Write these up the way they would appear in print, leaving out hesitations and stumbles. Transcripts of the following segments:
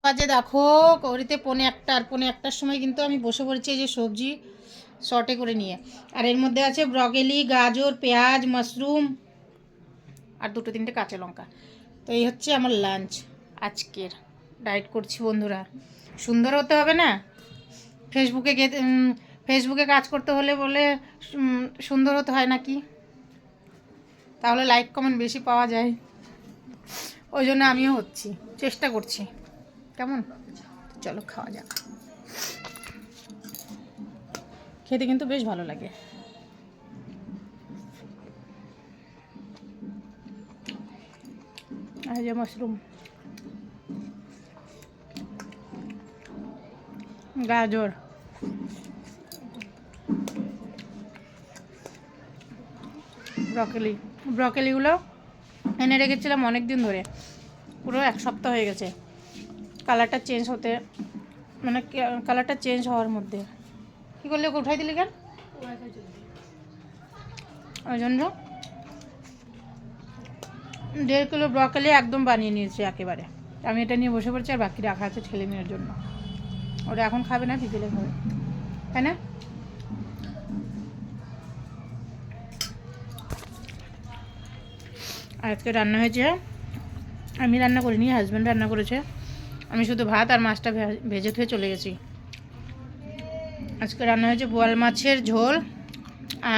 বাজে দেখো, কড়িতে পৌনে একটার সময় কিন্তু আমি বসে পড়েছি এই যে সবজি শর্টে করে নিয়ে। আর এর মধ্যে আছে ব্রকলি, গাজর, পেঁয়াজ, মাশরুম আর দুটো তিনটে কাঁচা লঙ্কা। তো এই হচ্ছে আমার লাঞ্চ আজকের। ডায়েট করছি বন্ধুরা, সুন্দর হতে হবে না? ফেসবুকে ফেসবুকে কাজ করতে হলে বলে সুন্দর হতে হয় নাকি? তাহলে লাইক কমেন্ট বেশি পাওয়া যায়, ওই জন্য আমিও হচ্ছি, চেষ্টা করছি। কেমন? চলো খাওয়া যাক। খেতে কিন্তু বেশ ভালো লাগে। আর যে মাশরুম, গাজর, ব্রকলিগুলো এনে রেখেছিলাম অনেক দিন ধরে, পুরো এক সপ্তাহ হয়ে গেছে। কালারটা চেঞ্জ হতে, মানে কালারটা চেঞ্জ হওয়ার মধ্যে কী করলে ওকে উঠাই দিলি কেন? ওই জন্য 1.5 কিলো ব্রকলি একদম বানিয়ে নিয়েছি একেবারে। আমি এটা নিয়ে বসে পড়ছি, আর বাকি রাখা আছে ছেলে মেয়ের জন্য। ওরা এখন খাবে না, বিকেলে খাবে, তাই না? আজকে রান্না হয়েছে, আমি রান্না করিনি, হাজব্যান্ড রান্না করেছে। আমি শুধু ভাত আর মাছটা ভেজে ধুয়ে চলে গেছি। আজকে রান্না হয়েছে বোয়াল মাছের ঝোল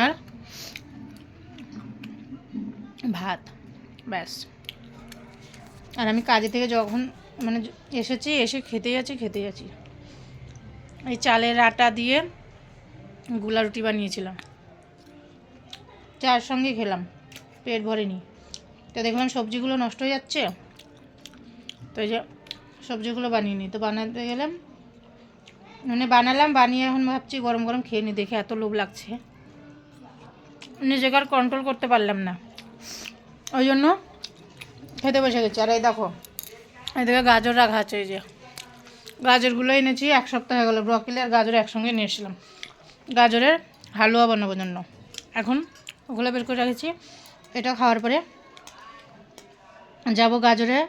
আর ভাত, ব্যাস। আর আমি কাজে থেকে যখন মানে এসেছি, এসে খেতেই আছি। এই চালের আটা দিয়ে গুলা রুটি বানিয়েছিলাম, চার সঙ্গে খেলাম, পেট ভরেনি। তো দেখলাম সবজিগুলো নষ্ট হয়ে যাচ্ছে, তো এই যে সবজিগুলো বানিয়ে নিই। তো বানাতে গেলাম, মানে বানালাম, বানিয়ে এখন ভাবছি গরম গরম খেয়ে নিই। দেখে এত লোভ লাগছে, নিজেকে আর কন্ট্রোল করতে পারলাম না, ওই জন্য খেতে বসে গেছি। আর এই দেখো, এদিকে গাজর রাখা আছে, এই যে গাজরগুলো এনেছি, এক সপ্তাহ হয়ে গেলো। ব্রকলি আর গাজর একসঙ্গে নিয়ে এসেছিলাম গাজরের হালুয়া বানানোর জন্য। এখন ওগুলো বের করে রেখেছি। এটা খাওয়ার পরে যাব গাজরের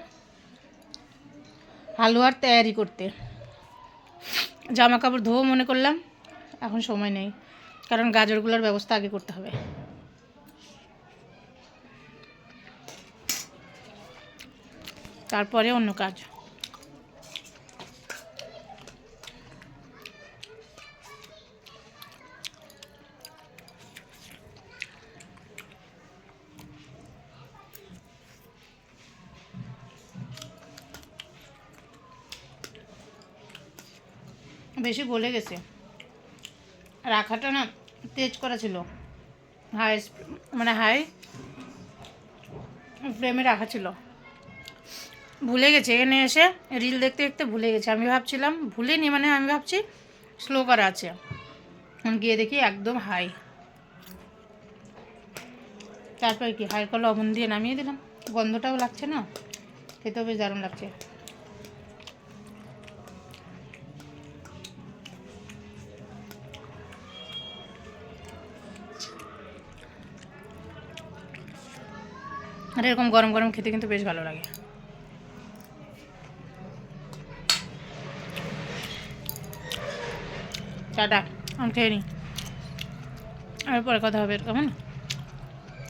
হালুয়ার তৈরি করতে। জামা কাপড় ধোবো মনে করলাম, এখন সময় নেই, কারণ গাজরগুলোর ব্যবস্থা আগে করতে হবে। তারপরে অন্য কাজ। বেশি গলে গেছে, রাখাটা না তেজ করা ছিল, হাই ফ্লেমে রাখা ছিল। ভুলে গেছে, এখানে এসে রিল দেখতে দেখতে ভুলে গেছে। আমি ভাবছিলাম ভুলিনি, মানে আমি ভাবছি স্লো করা আছে, গিয়ে দেখি একদম হাই। তারপরে কি হালকা লবণ দিয়ে নামিয়ে দিলাম। গন্ধটাও লাগছে না, খেতেও বেশ দারুণ লাগছে। আর এরকম গরম গরম খেতে কিন্তু বেশ ভালো লাগে। টাটা, আমি খেয়ে নিই, আর পরে কথা হবে, কেমন?